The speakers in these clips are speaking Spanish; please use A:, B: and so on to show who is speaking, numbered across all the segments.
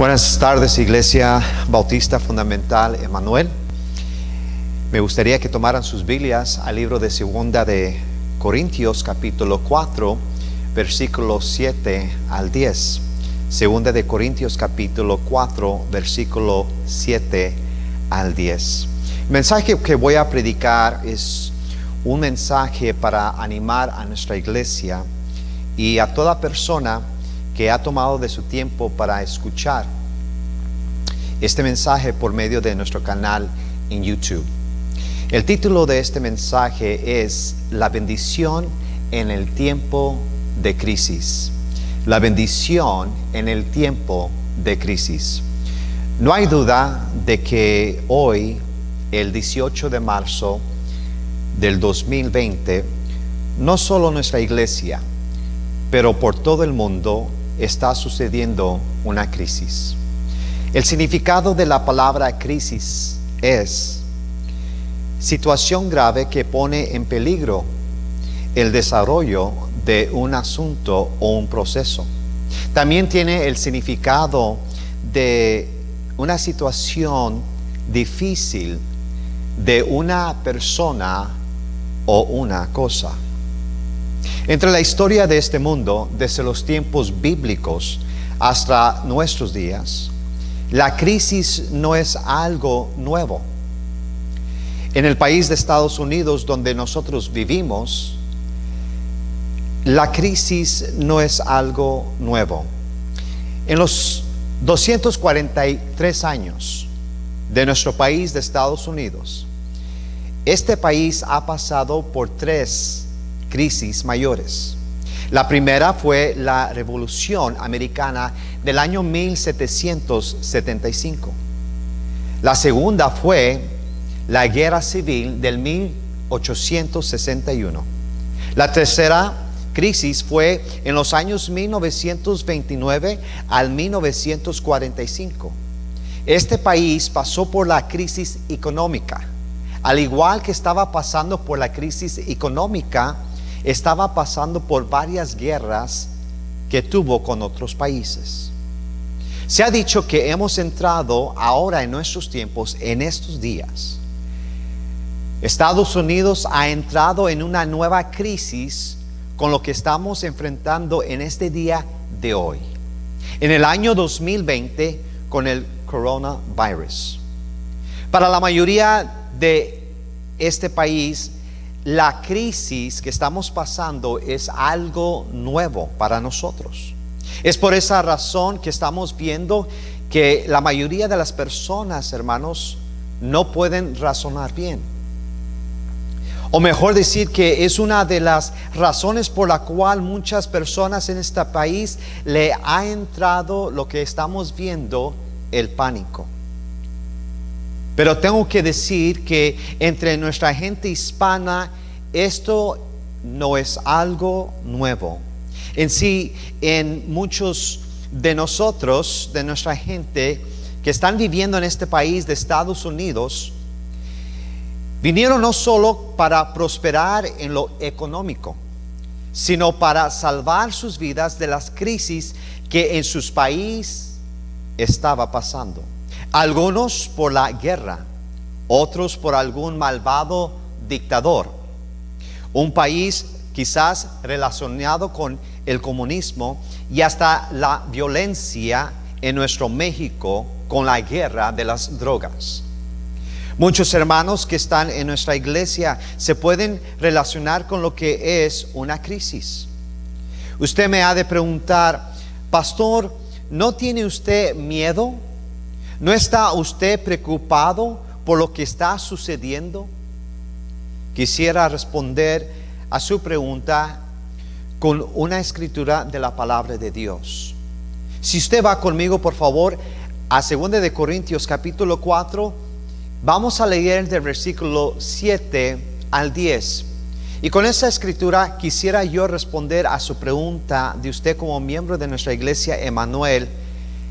A: Buenas tardes, Iglesia Bautista Fundamental Emanuel. Me gustaría que tomaran sus Biblias al libro de Segunda de Corintios, capítulo 4, versículos 7 al 10. Segunda de Corintios, capítulo 4, versículo 7 al 10. El mensaje que voy a predicar es un mensaje para animar a nuestra iglesia y a toda persona que ha tomado de su tiempo para escuchar este mensaje por medio de nuestro canal en YouTube. El título de este mensaje es La bendición en el tiempo de crisis. La bendición en el tiempo de crisis. No hay duda de que hoy, el 18 de marzo del 2020, no solo nuestra iglesia, pero por todo el mundo está sucediendo una crisis. El significado de la palabra crisis es situación grave que pone en peligro el desarrollo de un asunto o un proceso. También tiene el significado de una situación difícil de una persona o una cosa. Entre la historia de este mundo, desde los tiempos bíblicos hasta nuestros días, la crisis no es algo nuevo. En el país de Estados Unidos, donde nosotros vivimos, la crisis no es algo nuevo. En los 243 años de nuestro país de Estados Unidos, este país ha pasado por tres crisis mayores. La primera fue la Revolución Americana del año 1775. La segunda fue la Guerra Civil del 1861. La tercera crisis fue en los años 1929 al 1945. Este país pasó por la crisis económica. Al igual que estaba pasando por la crisis económica, estaba pasando por varias guerras que tuvo con otros países. Se ha dicho que hemos entrado ahora en nuestros tiempos, en estos días. Estados Unidos ha entrado en una nueva crisis con lo que estamos enfrentando en este día de hoy. En el año 2020 con el coronavirus. Para la mayoría de este país, la crisis que estamos pasando es algo nuevo para nosotros. Es por esa razón que estamos viendo que la mayoría de las personas, hermanos, no pueden razonar bien. O mejor decir que es una de las razones por la cual muchas personas en este país le ha entrado lo que estamos viendo, el pánico. Pero tengo que decir que entre nuestra gente hispana esto no es algo nuevo. En sí, en muchos de nosotros, de nuestra gente que están viviendo en este país de Estados Unidos, vinieron no solo para prosperar en lo económico, sino para salvar sus vidas de las crisis que en sus países estaba pasando. Algunos por la guerra, otros por algún malvado dictador. Un país quizás relacionado con el comunismo y hasta la violencia en nuestro México con la guerra de las drogas. Muchos hermanos que están en nuestra iglesia se pueden relacionar con lo que es una crisis. Usted me ha de preguntar, pastor, ¿no tiene usted miedo? ¿No está usted preocupado por lo que está sucediendo? Quisiera responder a su pregunta con una escritura de la palabra de Dios. Si usted va conmigo, por favor, a 2 de Corintios capítulo 4, vamos a leer del versículo 7 al 10. Y con esa escritura quisiera yo responder a su pregunta de usted como miembro de nuestra iglesia Emanuel,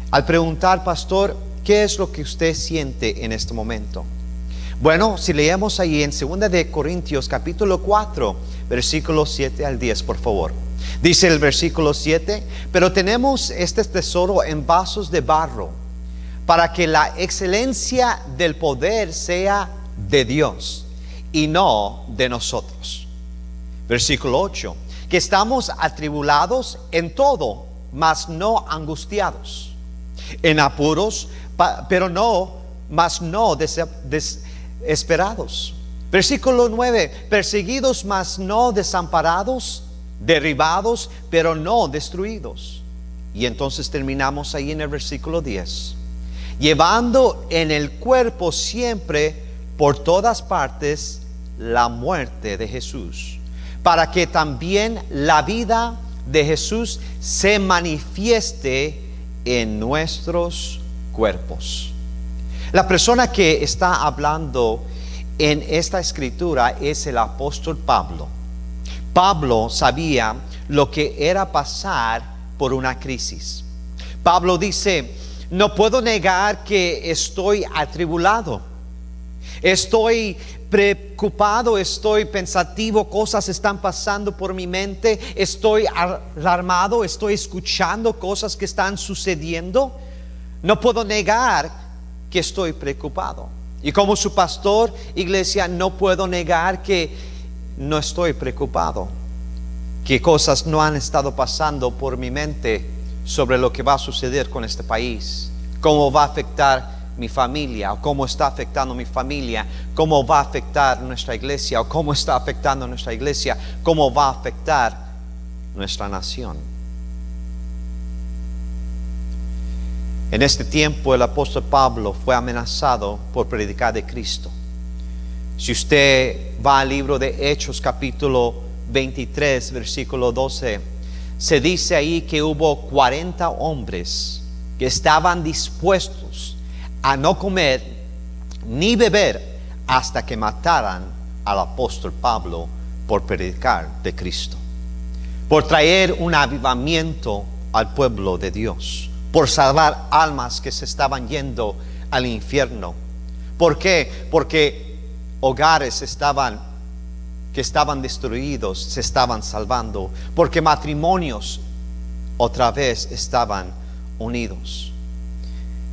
A: al preguntar, pastor, ¿qué es lo que usted siente en este momento? Bueno, si leemos ahí en 2 de Corintios capítulo 4, versículos 7 al 10, por favor. Dice el versículo 7, pero tenemos este tesoro en vasos de barro, para que la excelencia del poder sea de Dios y no de nosotros. Versículo 8, que estamos atribulados en todo, mas no angustiados, en apuros, mas no desesperados. Versículo 9, perseguidos, mas no desamparados, derribados, pero no destruidos. Y entonces terminamos ahí en el versículo 10. Llevando en el cuerpo siempre por todas partes la muerte de Jesús, para que también la vida de Jesús se manifieste en nuestros cuerpos. La persona que está hablando en esta escritura es el apóstol Pablo. Pablo sabía lo que era pasar por una crisis. Pablo dice: no puedo negar que estoy atribulado, estoy preocupado, estoy pensativo, cosas están pasando por mi mente, estoy alarmado, estoy escuchando cosas que están sucediendo. No puedo negar que estoy preocupado. Y como su pastor, iglesia, no puedo negar que no estoy preocupado, que cosas no han estado pasando por mi mente sobre lo que va a suceder con este país, cómo va a afectar mi familia, o cómo está afectando mi familia, cómo va a afectar nuestra iglesia, o cómo está afectando nuestra iglesia, cómo va a afectar nuestra nación. En este tiempo el apóstol Pablo fue amenazado por predicar de Cristo. Si usted va al libro de Hechos capítulo 23 versículo 12, se dice ahí que hubo 40 hombres que estaban dispuestos a no comer ni beber hasta que mataran al apóstol Pablo por predicar de Cristo, por traer un avivamiento al pueblo de Dios, por salvar almas que se estaban yendo al infierno. ¿Por qué? Porque hogares que estaban destruidos se estaban salvando, porque matrimonios otra vez estaban unidos.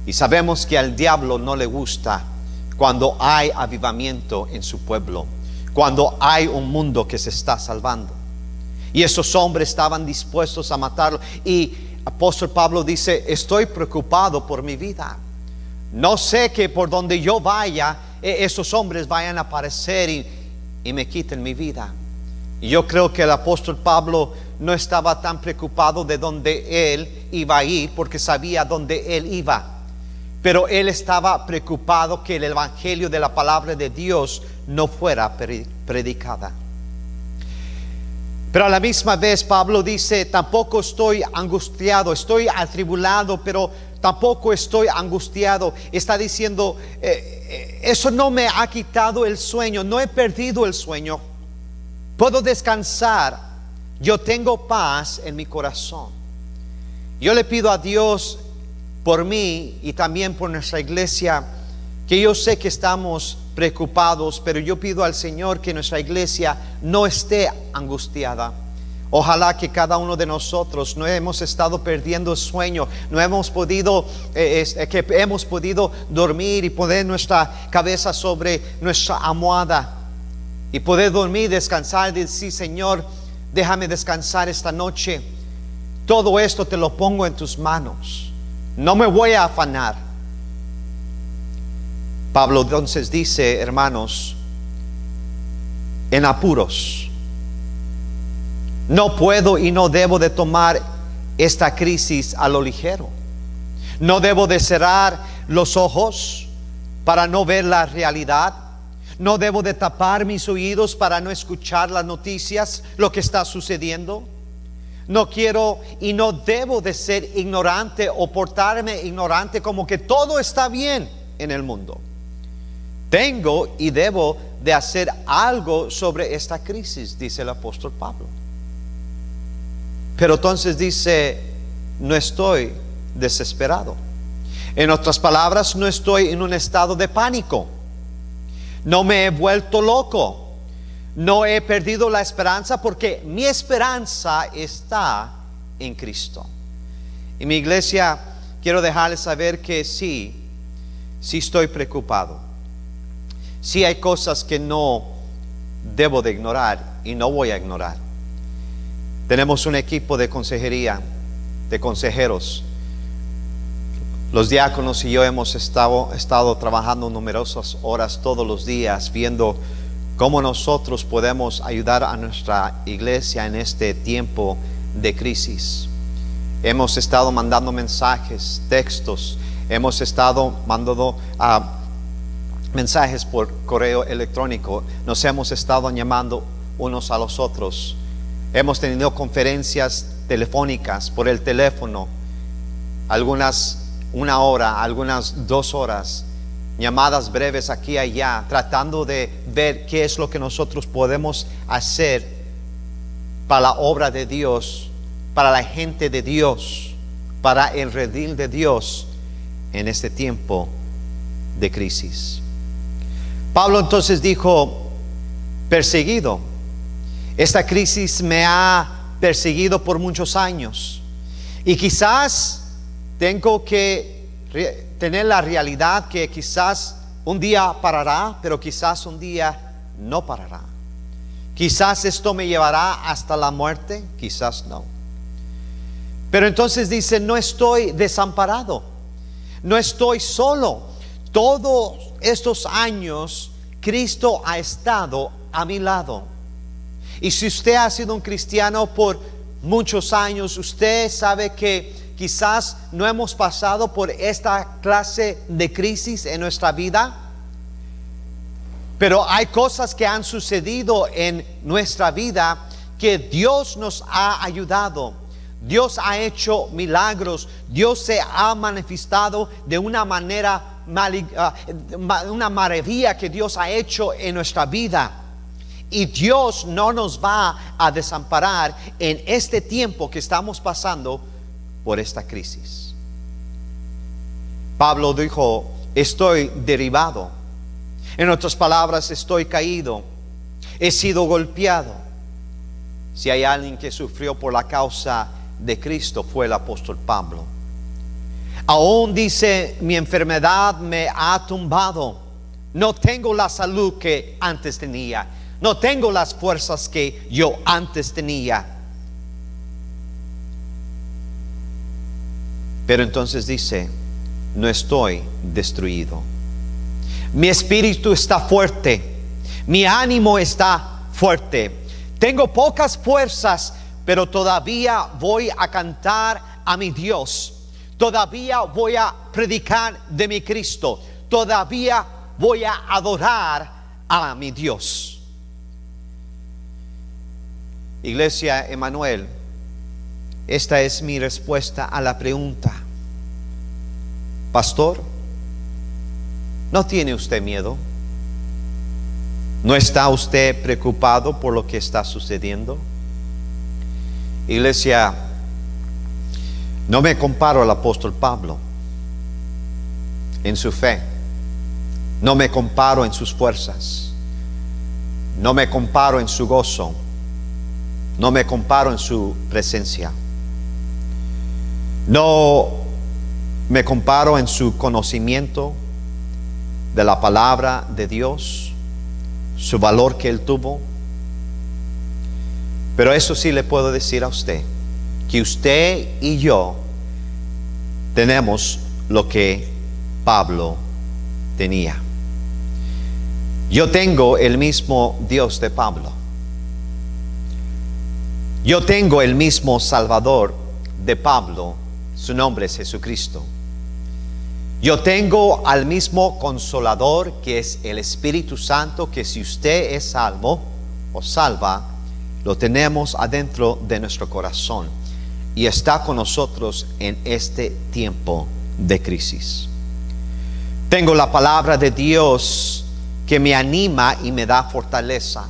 A: Y sabemos que al diablo no le gusta cuando hay avivamiento en su pueblo, cuando hay un mundo que se está salvando. Y esos hombres estaban dispuestos a matarlo. Y apóstol Pablo dice: estoy preocupado por mi vida. No sé que por donde yo vaya, esos hombres vayan a aparecer y me quiten mi vida. Y yo creo que el apóstol Pablo no estaba tan preocupado de dónde él iba a ir, porque sabía dónde él iba. Pero él estaba preocupado que el evangelio de la palabra de Dios no fuera predicada. Pero a la misma vez Pablo dice: tampoco estoy angustiado, estoy atribulado, pero tampoco estoy angustiado. Está diciendo: eso no me ha quitado el sueño, no he perdido el sueño, puedo descansar, yo tengo paz en mi corazón. Yo le pido a Dios por mí y también por nuestra iglesia, que yo sé que estamos preocupados, pero yo pido al Señor que nuestra iglesia no esté angustiada. Ojalá que cada uno de nosotros no hemos estado perdiendo sueño, no hemos podido, que hemos podido dormir y poner nuestra cabeza sobre nuestra almohada y poder dormir, descansar y decir: Señor, déjame descansar esta noche. Todo esto te lo pongo en tus manos, no me voy a afanar. Pablo entonces dice: hermanos, en apuros, no puedo y no debo de tomar esta crisis a lo ligero. No debo de cerrar los ojos para no ver la realidad. No debo de tapar mis oídos para no escuchar las noticias, lo que está sucediendo. No quiero y no debo de ser ignorante o portarme ignorante, como que todo está bien en el mundo. Tengo y debo de hacer algo sobre esta crisis, dice el apóstol Pablo. Pero entonces dice: no estoy desesperado. En otras palabras, no estoy en un estado de pánico. No me he vuelto loco. No he perdido la esperanza, porque mi esperanza está en Cristo. Y mi iglesia, quiero dejarles saber que sí, Sí estoy preocupado. Sí hay cosas que no debo de ignorar y no voy a ignorar. Tenemos un equipo de consejería, de consejeros. Los diáconos y yo hemos estado trabajando numerosas horas todos los días, viendo cómo nosotros podemos ayudar a nuestra iglesia en este tiempo de crisis. Hemos estado mandando mensajes, textos, hemos estado mandando mensajes por correo electrónico, nos hemos estado llamando unos a los otros, hemos tenido conferencias telefónicas por el teléfono, algunas 1 hora, algunas 2 horas, llamadas breves aquí y allá, tratando de ver qué es lo que nosotros podemos hacer para la obra de Dios, para la gente de Dios, para el redil de Dios en este tiempo de crisis. Pablo entonces dijo: perseguido. Esta crisis me ha perseguido por muchos años y quizás tengo que tener la realidad que quizás un día parará, pero quizás un día no parará. Quizás esto me llevará hasta la muerte, quizás no. Pero entonces dice: no estoy desamparado, no estoy solo. Todos estos años Cristo ha estado a mi lado. Y si usted ha sido un cristiano por muchos años, usted sabe que quizás no hemos pasado por esta clase de crisis en nuestra vida, pero hay cosas que han sucedido en nuestra vida que Dios nos ha ayudado. Dios ha hecho milagros. Dios se ha manifestado de una manera, una maravilla que Dios ha hecho en nuestra vida. Y Dios no nos va a desamparar en este tiempo que estamos pasando por esta crisis. Pablo dijo: estoy derribado. En otras palabras, estoy caído, he sido golpeado. Si hay alguien que sufrió por la causa de Cristo, fue el apóstol Pablo. Aún dice: mi enfermedad me ha tumbado. No tengo la salud que antes tenía, no tengo las fuerzas que yo antes tenía. Pero entonces dice: no estoy destruido. Mi espíritu está fuerte, mi ánimo está fuerte. Tengo pocas fuerzas, pero todavía voy a cantar a mi Dios. Todavía voy a predicar de mi Cristo. Todavía voy a adorar a mi Dios. Iglesia Emanuel, esta es mi respuesta a la pregunta: pastor, ¿no tiene usted miedo? ¿No está usted preocupado por lo que está sucediendo? Iglesia, no me comparo al apóstol Pablo en su fe. No me comparo en sus fuerzas. No me comparo en su gozo. No me comparo en su presencia. No me comparo en su conocimiento de la palabra de Dios, su valor que él tuvo. Pero eso sí le puedo decir a usted, que usted y yo tenemos lo que Pablo tenía. Yo tengo el mismo Dios de Pablo. Yo tengo el mismo Salvador de Pablo. Su nombre es Jesucristo. Yo tengo al mismo Consolador, que es el Espíritu Santo, que si usted es salvo o salva, lo tenemos adentro de nuestro corazón y está con nosotros en este tiempo de crisis. Tengo la palabra de Dios que me anima y me da fortaleza.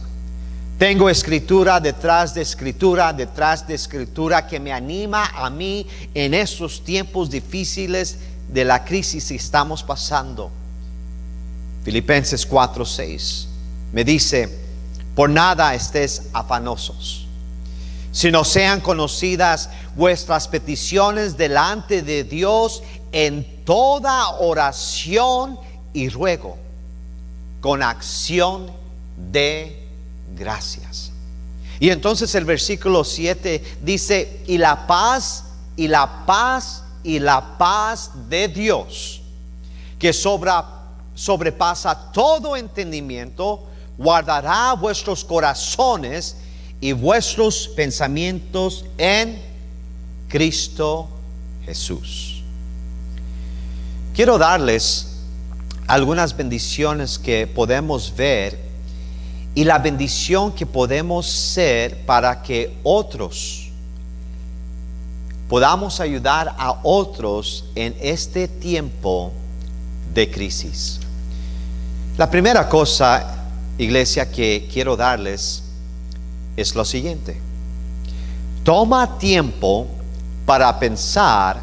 A: Tengo escritura detrás de escritura que me anima a mí en estos tiempos difíciles de la crisis que estamos pasando. Filipenses 4:6 me dice: por nada estés afanosos, sino sean conocidas vuestras peticiones delante de Dios en toda oración y ruego, con acción de gracias. Y entonces el versículo 7 dice: y la paz, y la paz, y la paz de Dios, que sobrepasa todo entendimiento, guardará vuestros corazones y vuestros pensamientos en Cristo Jesús. Quiero darles algunas bendiciones que podemos ver y la bendición que podemos ser para que otros podamos ayudar a otros en este tiempo de crisis. La primera cosa, iglesia, que quiero darles es lo siguiente: toma tiempo para pensar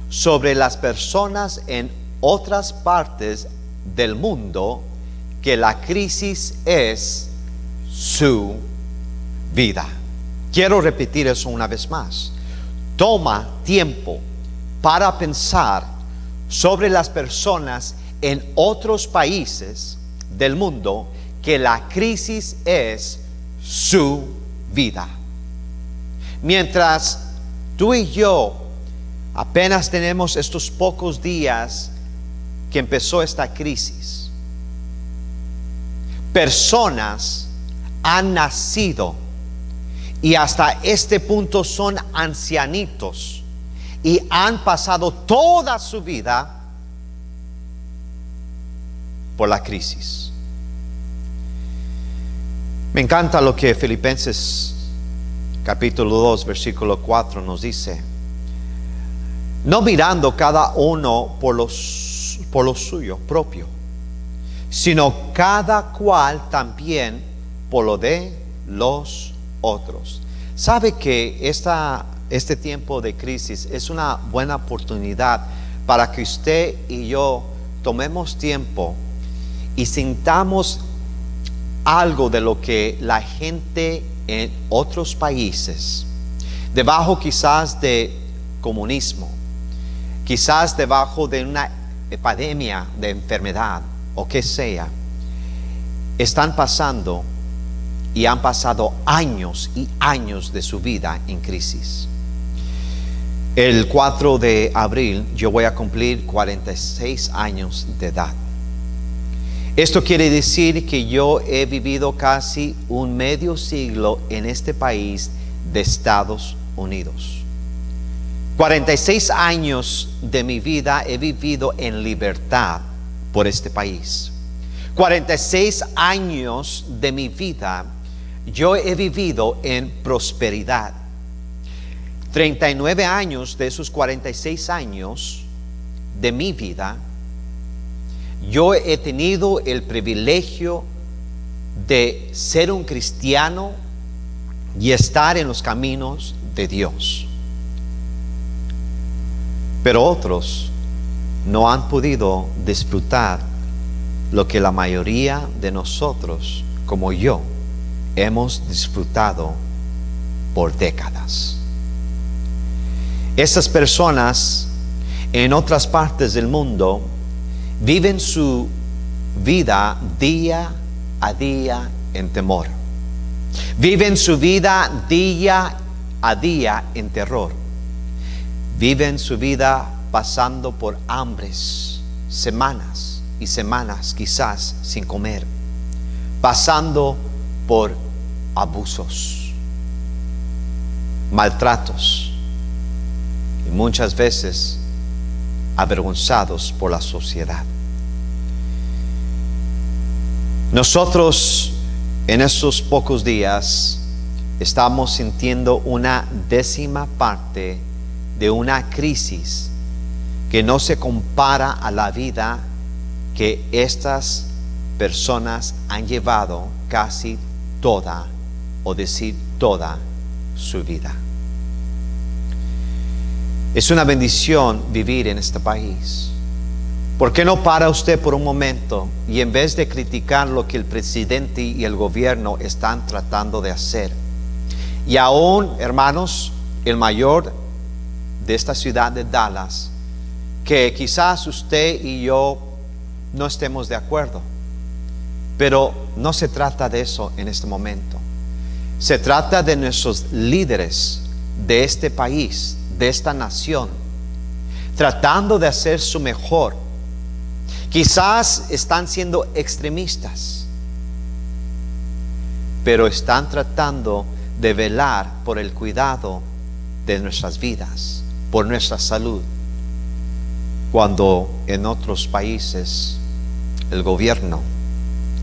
A: sobre las personas en otras partes del mundo que la crisis es su vida. Quiero repetir eso una vez más. Toma tiempo para pensar sobre las personas en otros países del mundo que la crisis es su vida. Mientras tú y yo apenas tenemos estos pocos días que empezó esta crisis, personas han nacido y hasta este punto son ancianitos y han pasado toda su vida por la crisis. Me encanta lo que Filipenses capítulo 2 versículo 4 nos dice: no mirando cada uno por lo suyo propio, sino cada cual también por lo de los otros. ¿Sabe que este tiempo de crisis es una buena oportunidad para que usted y yo tomemos tiempo y sintamos algo de lo que la gente en otros países, debajo quizás de comunismo, quizás debajo de una epidemia de enfermedad o que sea, están pasando y han pasado años y años de su vida en crisis? El 4 de abril yo voy a cumplir 46 años de edad. Esto quiere decir que yo he vivido casi un medio siglo en este país de Estados Unidos. 46 años de mi vida he vivido en libertad por este país. 46 años de mi vida yo he vivido en prosperidad. 39 años de esos 46 años de mi vida, yo he tenido el privilegio de ser un cristiano y estar en los caminos de Dios. Pero otros no han podido disfrutar lo que la mayoría de nosotros, como yo, hemos disfrutado por décadas. Estas personas en otras partes del mundo viven su vida día a día en temor. Viven su vida día a día en terror. Viven su vida pasando por hambres, semanas y semanas quizás sin comer, pasando por abusos, maltratos y muchas veces avergonzados por la sociedad. Nosotros en estos pocos días estamos sintiendo una 10ª parte de una crisis que no se compara a la vida que estas personas han llevado casi toda, o decir toda, su vida. Es una bendición vivir en este país. ¿Por qué no para usted por un momento y en vez de criticar lo que el presidente y el gobierno están tratando de hacer, Y aún, hermanos, el mayor de esta ciudad de Dallas, que quizás usted y yo no estemos de acuerdo, pero no se trata de eso en este momento. Se trata de nuestros líderes de este país, de esta nación, tratando de hacer su mejor. Quizás están siendo extremistas, pero están tratando de velar por el cuidado de nuestras vidas, por nuestra salud, cuando en otros países el gobierno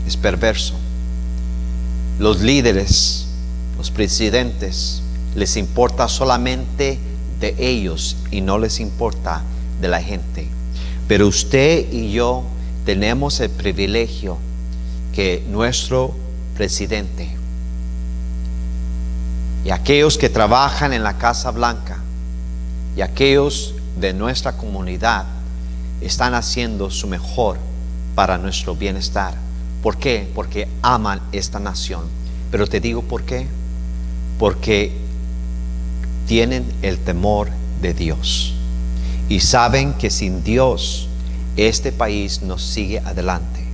A: es perverso. Los líderes, los presidentes, les importa solamente de ellos y no les importa de la gente. Pero usted y yo tenemos el privilegio que nuestro presidente y aquellos que trabajan en la Casa Blanca y aquellos de nuestra comunidad están haciendo su mejor para nuestro bienestar. ¿Por qué? Porque aman esta nación. Pero te digo por qué. Porque tienen el temor de Dios y saben que sin Dios este país no sigue adelante.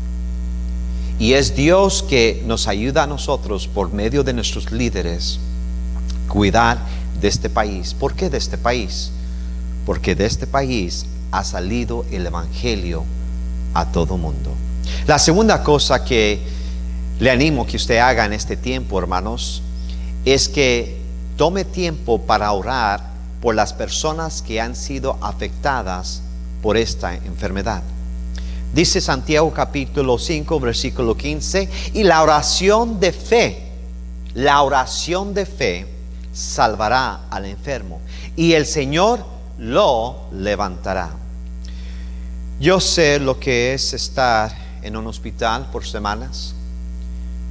A: Y es Dios que nos ayuda a nosotros por medio de nuestros líderes cuidar de este país. ¿Por qué de este país? Porque de este país ha salido el evangelio a todo mundo. La segunda cosa que le animo que usted haga en este tiempo, hermanos, es que tome tiempo para orar por las personas que han sido afectadas por esta enfermedad. Dice Santiago capítulo 5 versículo 15, y la oración de fe salvará al enfermo y el Señor lo levantará. Yo sé lo que es estar en un hospital por semanas.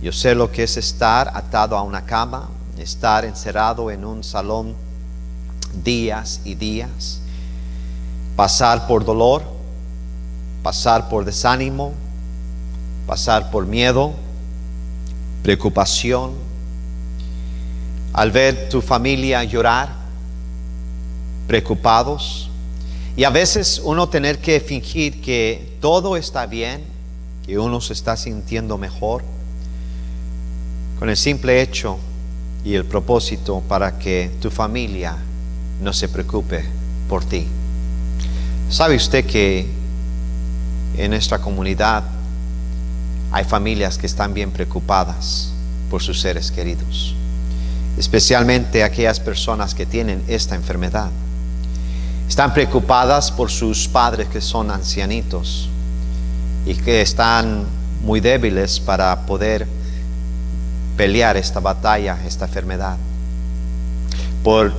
A: Yo sé lo que es estar atado a una cama, estar encerrado en un salón días y días, pasar por dolor, pasar por desánimo, pasar por miedo, preocupación, al ver tu familia llorar, preocupados, y a veces uno tener que fingir que todo está bien, que uno se está sintiendo mejor, con el simple hecho y el propósito para que tu familia no se preocupe por ti. ¿Sabe usted que en nuestra comunidad hay familias que están bien preocupadas por sus seres queridos? Especialmente aquellas personas que tienen esta enfermedad. Están preocupadas por sus padres que son ancianitos y que están muy débiles para poder pelear esta batalla, esta enfermedad. Por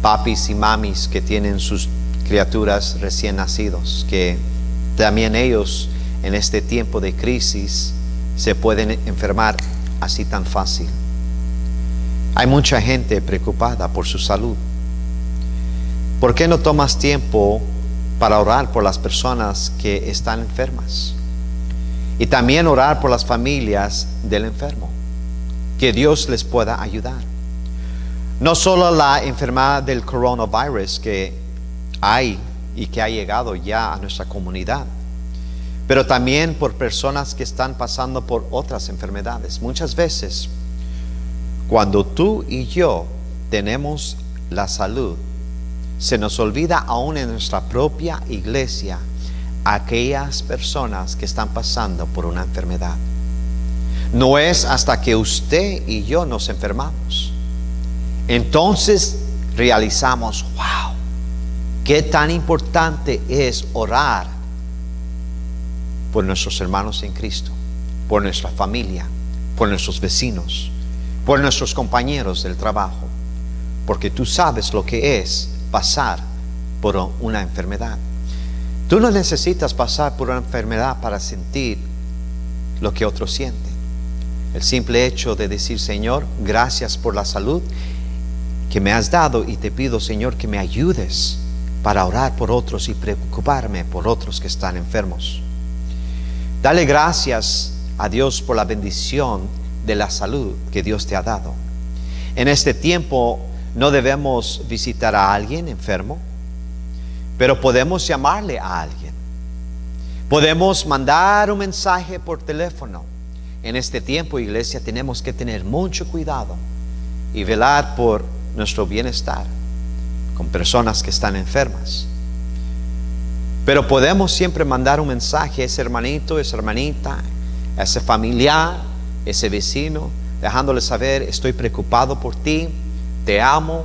A: papis y mamis que tienen sus criaturas recién nacidos, que también ellos en este tiempo de crisis se pueden enfermar así tan fácil. Hay mucha gente preocupada por su salud. ¿Por qué no tomas tiempo para orar por las personas que están enfermas? Y también orar por las familias del enfermo, que Dios les pueda ayudar. No solo la enfermedad del coronavirus que hay y que ha llegado ya a nuestra comunidad, pero también por personas que están pasando por otras enfermedades. Muchas veces, cuando tú y yo tenemos la salud, se nos olvida aún en nuestra propia iglesia aquellas personas que están pasando por una enfermedad. No es hasta que usted y yo nos enfermamos, entonces realizamos, wow, qué tan importante es orar por nuestros hermanos en Cristo, por nuestra familia, por nuestros vecinos, por nuestros compañeros del trabajo, porque tú sabes lo que es pasar por una enfermedad. Tú no necesitas pasar por una enfermedad para sentir lo que otros sienten. El simple hecho de decir, Señor, gracias por la salud que me has dado, y te pido, Señor, que me ayudes para orar por otros y preocuparme por otros que están enfermos. Dale gracias a Dios por la bendición de la salud que Dios te ha dado. En este tiempo no debemos visitar a alguien enfermo, pero podemos llamarle a alguien. Podemos mandar un mensaje por teléfono. En este tiempo, iglesia, tenemos que tener mucho cuidado y velar por nuestro bienestar con personas que están enfermas. Pero podemos siempre mandar un mensaje a ese hermanito, esa hermanita, a ese familiar, ese vecino, dejándole saber: estoy preocupado por ti, te amo,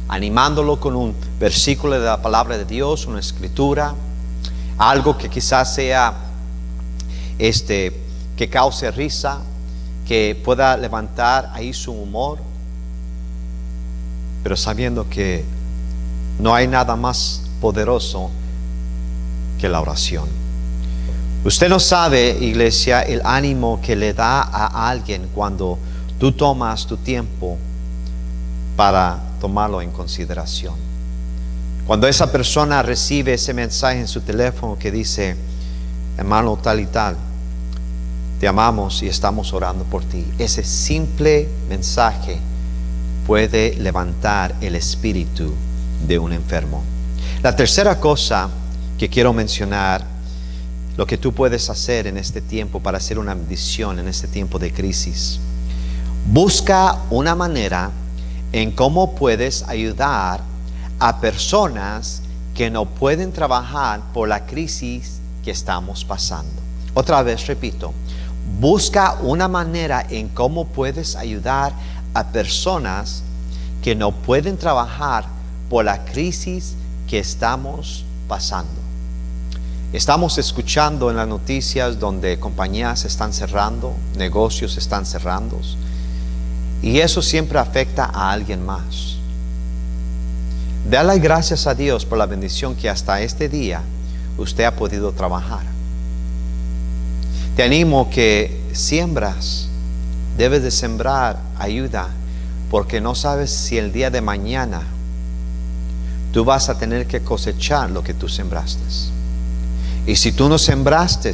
A: animándolo con un versículo de la palabra de Dios, una escritura, algo que quizás sea que cause risa, que pueda levantar ahí su humor, pero sabiendo que no hay nada más poderoso que la oración. Usted no sabe, iglesia, el ánimo que le da a alguien cuando tú tomas tu tiempo para tomarlo en consideración. Cuando esa persona recibe ese mensaje en su teléfono que dice: hermano tal y tal, te amamos y estamos orando por ti. Ese simple mensaje puede levantar el espíritu de un enfermo. La tercera cosa que quiero mencionar, lo que tú puedes hacer en este tiempo para hacer una bendición en este tiempo de crisis: busca una manera en cómo puedes ayudar a personas que no pueden trabajar por la crisis que estamos pasando. Otra vez repito, busca una manera en cómo puedes ayudar a personas que no pueden trabajar por la crisis que estamos pasando. Estamos escuchando en las noticias donde compañías están cerrando, negocios están cerrando, y eso siempre afecta a alguien más. Dale gracias a Dios por la bendición que hasta este día usted ha podido trabajar. Te animo que siembras, debes de sembrar ayuda, porque no sabes si el día de mañana tú vas a tener que cosechar lo que tú sembraste. Y si tú no sembraste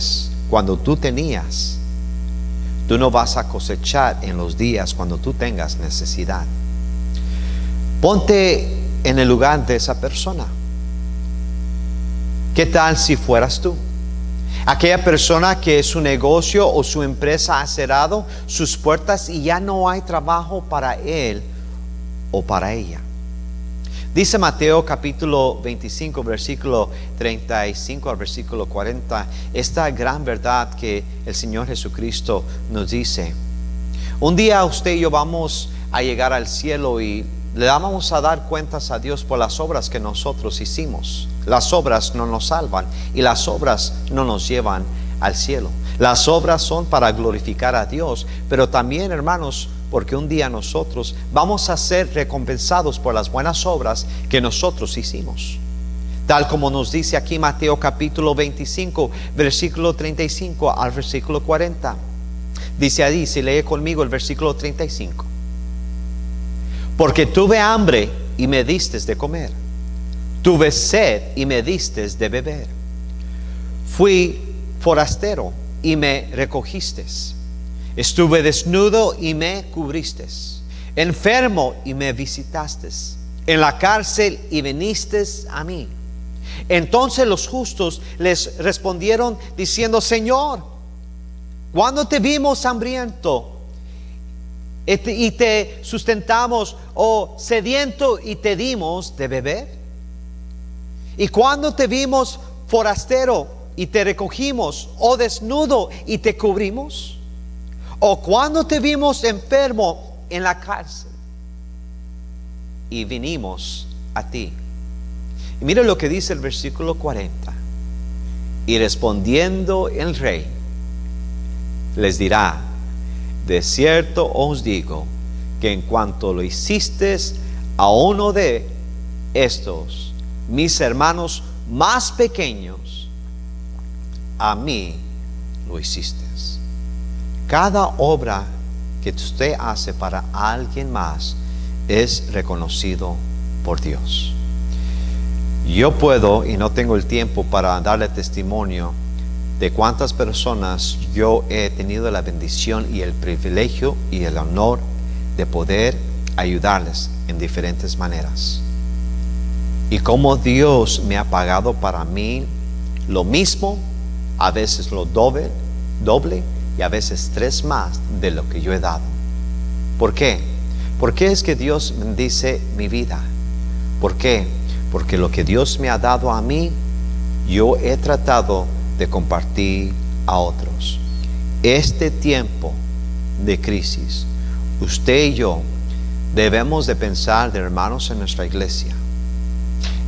A: cuando tú tenías, tú no vas a cosechar en los días cuando tú tengas necesidad. Ponte en el lugar de esa persona. ¿Qué tal si fueras tú? Aquella persona que su negocio o su empresa ha cerrado sus puertas y ya no hay trabajo para él o para ella. Dice Mateo capítulo 25, versículo 35 al versículo 40, esta gran verdad que el Señor Jesucristo nos dice: un día usted y yo vamos a llegar al cielo y le vamos a dar cuentas a Dios por las obras que nosotros hicimos. Las obras no nos salvan y las obras no nos llevan al cielo. Las obras son para glorificar a Dios, pero también, hermanos, porque un día nosotros vamos a ser recompensados por las buenas obras que nosotros hicimos. Tal como nos dice aquí Mateo capítulo 25, versículo 35 al versículo 40. Dice ahí, si lee conmigo el versículo 35. Porque tuve hambre y me distes de comer. Tuve sed y me distes de beber. Fui forastero y me recogiste. Estuve desnudo y me cubriste. Enfermo y me visitaste. En la cárcel y viniste a mí. Entonces los justos les respondieron diciendo: Señor, ¿cuándo te vimos hambriento y te sustentamos, o sediento y te dimos de beber? ¿Y cuándo te vimos forastero y te recogimos, o desnudo y te cubrimos? ¿O cuándo te vimos enfermo en la cárcel y vinimos a ti? Y mira lo que dice el versículo 40. Y respondiendo el rey les dirá: de cierto os digo que en cuanto lo hiciste a uno de estos mis hermanos más pequeños, a mí lo hiciste. Cada obra que usted hace para alguien más es reconocido por Dios. Yo puedo, y no tengo el tiempo para darle testimonio de cuántas personas yo he tenido la bendición y el privilegio y el honor de poder ayudarles en diferentes maneras. Y como Dios me ha pagado para mí lo mismo, a veces lo doble y a veces 3 más de lo que yo he dado. ¿Por qué? ¿Por qué es que Dios bendice mi vida? ¿Por qué? Porque lo que Dios me ha dado a mí, yo he tratado de compartir a otros. Este tiempo de crisis, usted y yo debemos de pensar de hermanos en nuestra iglesia.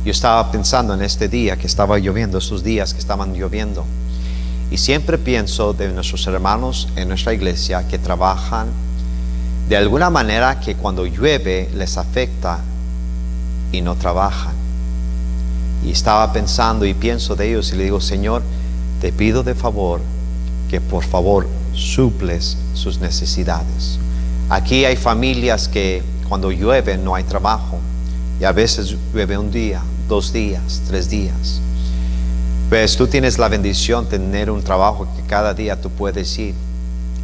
A: Yo estaba pensando en este día que estaba lloviendo, esos días que estaban lloviendo, y siempre pienso de nuestros hermanos en nuestra iglesia que trabajan de alguna manera que cuando llueve les afecta y no trabajan. Y estaba pensando y pienso de ellos y le digo: Señor, te pido de favor que por favor suples sus necesidades. Aquí hay familias que cuando llueve no hay trabajo, y a veces llueve 1 día, 2 días, 3 días. Pues tú tienes la bendición de tener un trabajo que cada día tú puedes ir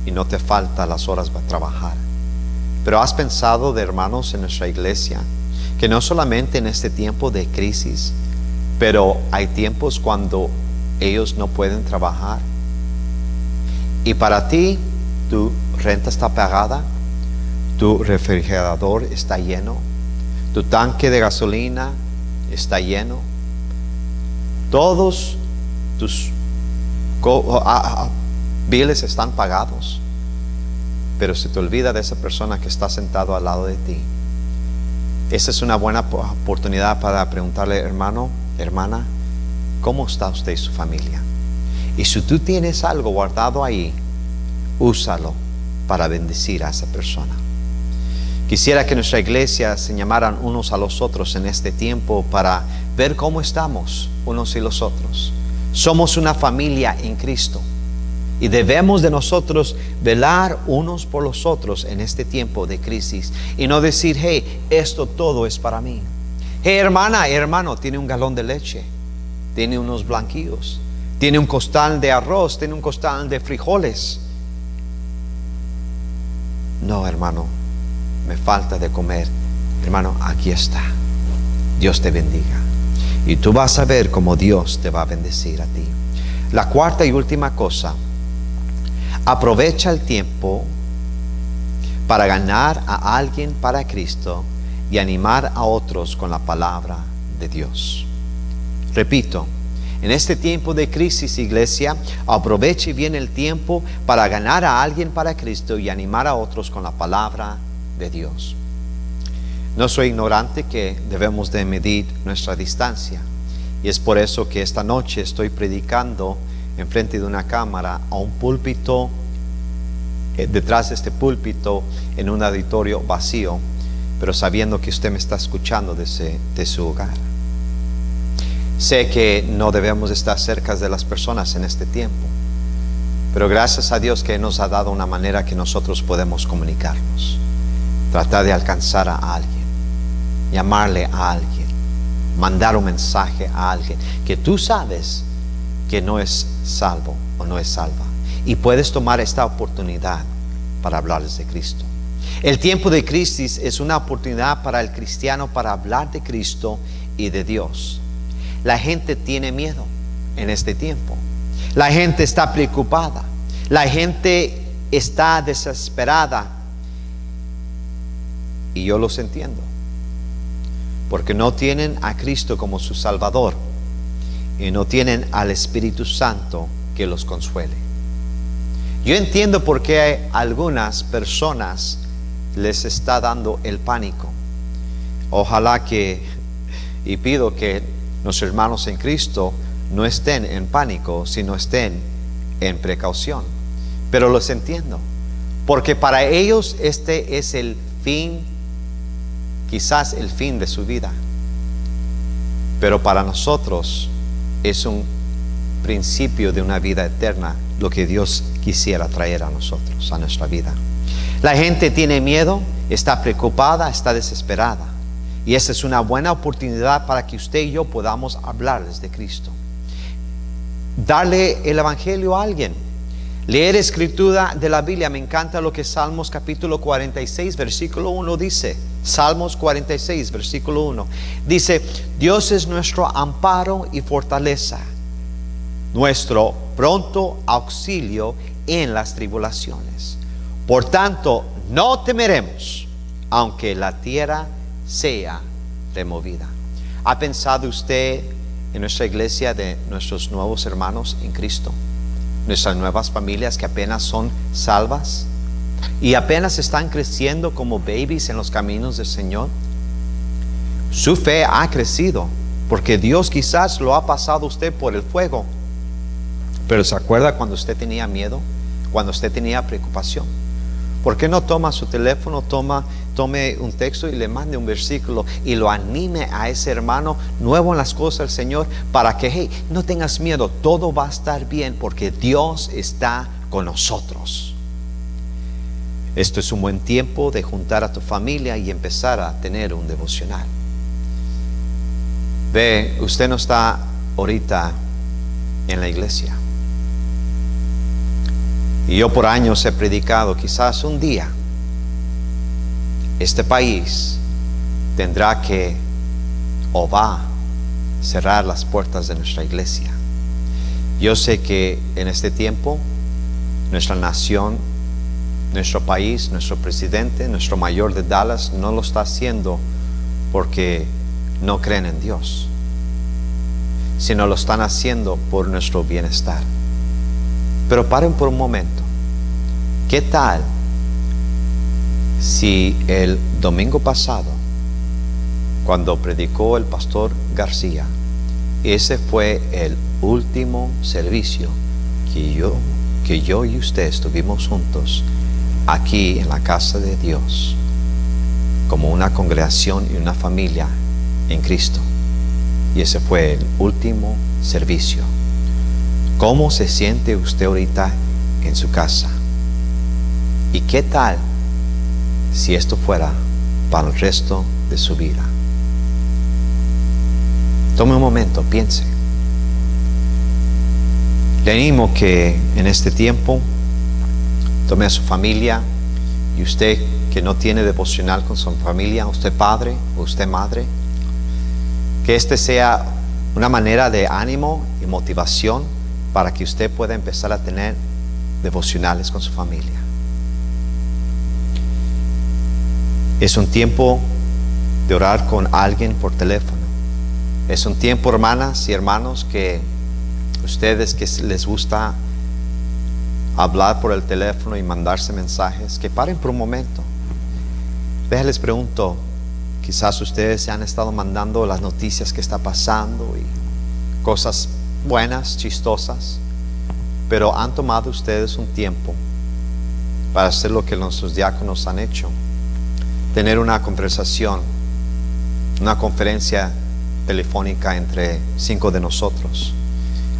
A: y no te falta las horas para trabajar. Pero has pensado de hermanos en nuestra iglesia que no solamente en este tiempo de crisis, pero hay tiempos cuando ellos no pueden trabajar, y para ti tu renta está pagada, tu refrigerador está lleno, tu tanque de gasolina está lleno, todos tus biles están pagados, pero se te olvida de esa persona que está sentado al lado de ti. Esa es una buena oportunidad para preguntarle: hermano, hermana, ¿cómo está usted y su familia? Y si tú tienes algo guardado ahí, úsalo para bendecir a esa persona. Quisiera que nuestra iglesia se llamaran unos a los otros en este tiempo para ver cómo estamos unos y los otros. Somos una familia en Cristo y debemos de nosotros velar unos por los otros en este tiempo de crisis y no decir: hey, esto todo es para mí. Hey, hermana, hermano, tiene un galón de leche, tiene unos blanquillos, tiene un costal de arroz, tiene un costal de frijoles. No, hermano, me falta de comer. Hermano, aquí está. Dios te bendiga. Y tú vas a ver cómo Dios te va a bendecir a ti. La cuarta y última cosa: aprovecha el tiempo para ganar a alguien para Cristo y animar a otros con la palabra de Dios. Repito, en este tiempo de crisis, iglesia, aproveche bien el tiempo para ganar a alguien para Cristo y animar a otros con la palabra de Dios. No soy ignorante que debemos de medir nuestra distancia, y es por eso que esta noche estoy predicando enfrente de una cámara a un púlpito, detrás de este púlpito, en un auditorio vacío, pero sabiendo que usted me está escuchando de su hogar. Sé que no debemos estar cerca de las personas en este tiempo, pero gracias a Dios que nos ha dado una manera que nosotros podemos comunicarnos, tratar de alcanzar a alguien, llamarle a alguien, mandar un mensaje a alguien que tú sabes que no es salvo o no es salva, y puedes tomar esta oportunidad para hablarles de Cristo. El tiempo de crisis es una oportunidad para el cristiano para hablar de Cristo y de Dios. La gente tiene miedo en este tiempo. La gente está preocupada. La gente está desesperada. Y yo los entiendo, porque no tienen a Cristo como su Salvador y no tienen al Espíritu Santo que los consuele. Yo entiendo por qué a algunas personas les está dando el pánico. Ojalá que, y pido que nuestros hermanos en Cristo no estén en pánico, sino estén en precaución. Pero los entiendo, porque para ellos este es el fin, quizás el fin de su vida, pero para nosotros es un principio de una vida eterna, lo que Dios quisiera traer a nosotros, a nuestra vida. La gente tiene miedo, está preocupada, está desesperada, y esa es una buena oportunidad para que usted y yo podamos hablarles de Cristo, darle el evangelio a alguien, leer escritura de la Biblia. Me encanta lo que Salmos capítulo 46 versículo 1 dice: Salmos 46, versículo 1. Dice, Dios es nuestro amparo y fortaleza, nuestro pronto auxilio en las tribulaciones. Por tanto, no temeremos, aunque la tierra sea removida. ¿Ha pensado usted en nuestra iglesia de nuestros nuevos hermanos en Cristo? Nuestras nuevas familias que apenas son salvas y apenas están creciendo como babies en los caminos del Señor. Su fe ha crecido porque Dios quizás lo ha pasado a usted por el fuego. Pero ¿se acuerda cuando usted tenía miedo? Cuando usted tenía preocupación. ¿Por qué no toma su teléfono, tome un texto y le mande un versículo y lo anime a ese hermano nuevo en las cosas del Señor para que, hey, no tengas miedo, todo va a estar bien porque Dios está con nosotros? Esto es un buen tiempo de juntar a tu familia y empezar a tener un devocional. Ve, usted no está ahorita en la iglesia. Y yo por años he predicado, quizás un día este país tendrá que o va a cerrar las puertas de nuestra iglesia. Yo sé que en este tiempo nuestra nación, nuestro país, nuestro presidente, nuestro mayor de Dallas no lo está haciendo porque no creen en Dios, sino lo están haciendo por nuestro bienestar. Pero paren por un momento. ¿Qué tal si el domingo pasado, cuando predicó el pastor García, ese fue el último servicio que yo y usted estuvimos juntos aquí en la casa de Dios, como una congregación y una familia en Cristo? Y ese fue el último servicio. ¿Cómo se siente usted ahorita en su casa? ¿Y qué tal si esto fuera para el resto de su vida? Tome un momento, piense. Le animo que en este tiempo tome a su familia, y usted que no tiene devocional con su familia, usted padre o usted madre, que este sea una manera de ánimo y motivación para que usted pueda empezar a tener devocionales con su familia. Es un tiempo de orar con alguien por teléfono. Es un tiempo, hermanas y hermanos, que ustedes que les gusta hablar por el teléfono y mandarse mensajes, que paren por un momento. Les pregunto, quizás ustedes se han estado mandando las noticias que está pasando y cosas buenas, chistosas, pero han tomado ustedes un tiempo para hacer lo que nuestros diáconos han hecho: tener una conversación, una conferencia telefónica entre 5 de nosotros.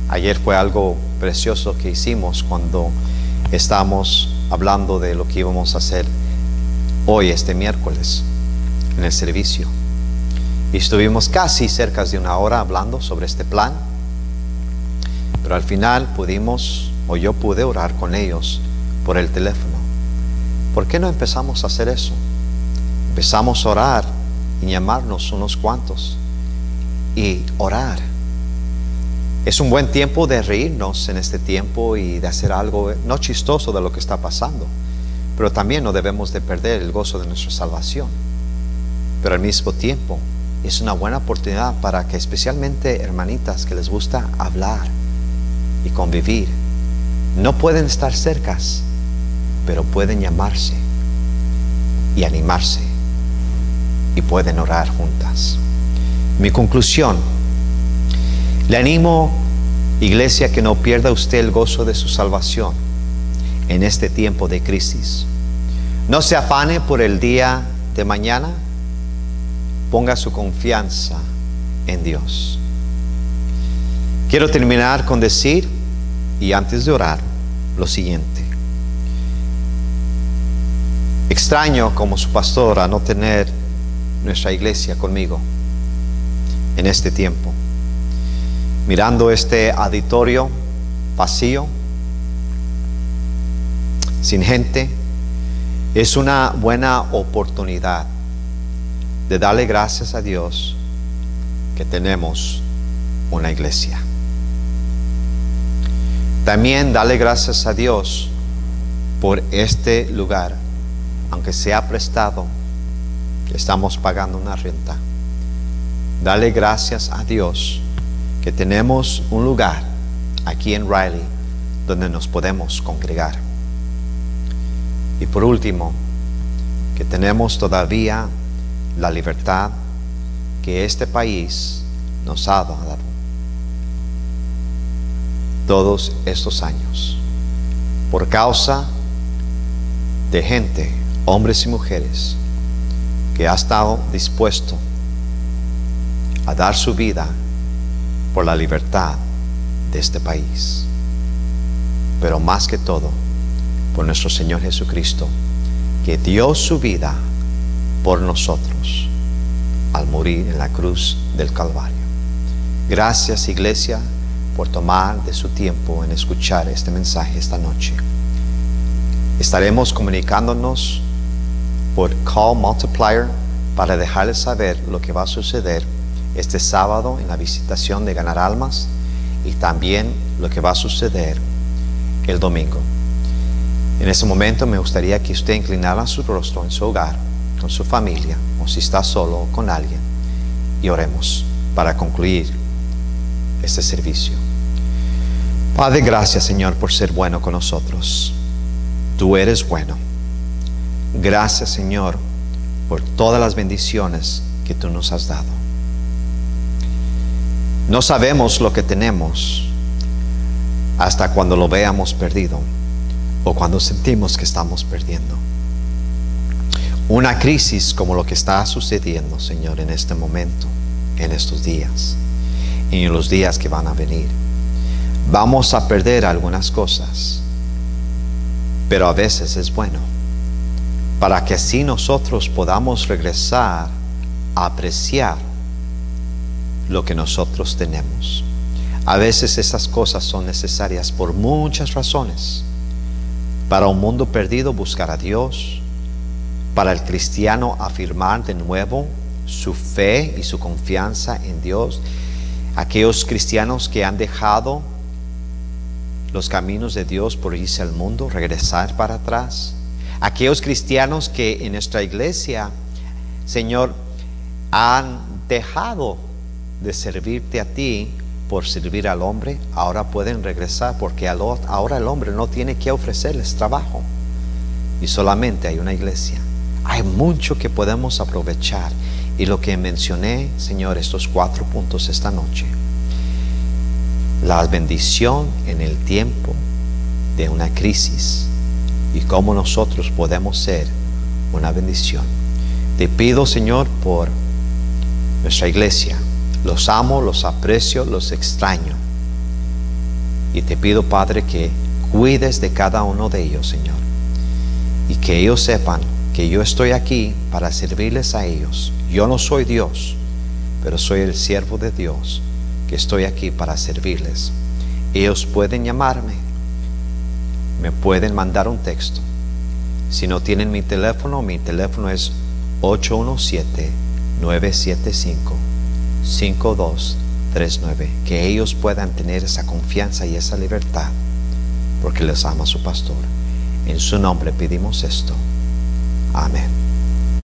A: Ayer fue algo precioso que hicimos cuando estábamos hablando de lo que íbamos a hacer hoy, este miércoles, en el servicio. Y estuvimos casi cerca de una hora hablando sobre este plan, pero al final yo pude orar con ellos por el teléfono. ¿Por qué no empezamos a hacer eso? Empezamos a orar y llamarnos unos cuantos y orar. Es un buen tiempo de reírnos en este tiempo y de hacer algo no chistoso de lo que está pasando, pero también no debemos de perder el gozo de nuestra salvación. Pero al mismo tiempo es una buena oportunidad para que, especialmente hermanitas que les gusta hablar y convivir, no pueden estar cercas, pero pueden llamarse y animarse y pueden orar juntas. Mi conclusión: le animo, iglesia, que no pierda usted el gozo de su salvación en este tiempo de crisis. No se afane por el día de mañana. Ponga su confianza en Dios. Quiero terminar con decir, y antes de orar, lo siguiente: extraño como su pastor a no tener nuestra iglesia conmigo en este tiempo. Mirando este auditorio vacío, sin gente, es una buena oportunidad de darle gracias a Dios que tenemos una iglesia. También darle gracias a Dios por este lugar, aunque sea prestado, estamos pagando una renta. Darle gracias a Dios que tenemos un lugar aquí en Riley donde nos podemos congregar. Y por último, que tenemos todavía la libertad que este país nos ha dado todos estos años, por causa de gente, hombres y mujeres, que ha estado dispuesto a dar su vida por la libertad de este país. Pero más que todo, por nuestro Señor Jesucristo, que dio su vida por nosotros al morir en la cruz del Calvario. Gracias, iglesia, por tomar de su tiempo en escuchar este mensaje esta noche. Estaremos comunicándonos por Call Multiplier para dejarles saber lo que va a suceder este sábado en la visitación de Ganar Almas, y también lo que va a suceder el domingo. En este momento me gustaría que usted inclinara su rostro en su hogar, con su familia, o si está solo o con alguien, y oremos para concluir este servicio. Padre, gracias, Señor, por ser bueno con nosotros. Tú eres bueno. Gracias, Señor, por todas las bendiciones que tú nos has dado. No sabemos lo que tenemos hasta cuando lo veamos perdido o cuando sentimos que estamos perdiendo. Una crisis como lo que está sucediendo, Señor, en este momento, en estos días y en los días que van a venir. Vamos a perder algunas cosas, pero a veces es bueno, para que así nosotros podamos regresar a apreciar lo que nosotros tenemos. A veces esas cosas son necesarias por muchas razones. Para un mundo perdido, buscar a Dios. Para el cristiano, afirmar de nuevo su fe y su confianza en Dios. Aquellos cristianos que han dejado los caminos de Dios por irse al mundo, regresar para atrás. Aquellos cristianos que en nuestra iglesia, Señor, han dejado de servirte a ti por servir al hombre, ahora pueden regresar, porque ahora el hombre no tiene que ofrecerles trabajo y solamente hay una iglesia. Hay mucho que podemos aprovechar, y lo que mencioné, Señor, estos 4 puntos esta noche: la bendición en el tiempo de una crisis y cómo nosotros podemos ser una bendición. Te pido, Señor, por nuestra iglesia. Los amo, los aprecio, los extraño. Y te pido, Padre, que cuides de cada uno de ellos, Señor. Y que ellos sepan que yo estoy aquí para servirles a ellos. Yo no soy Dios, pero soy el siervo de Dios, que estoy aquí para servirles. Ellos pueden llamarme, me pueden mandar un texto. Si no tienen mi teléfono es 817-975-5239. Que ellos puedan tener esa confianza y esa libertad, porque les ama su pastor. En su nombre pedimos esto. Amén.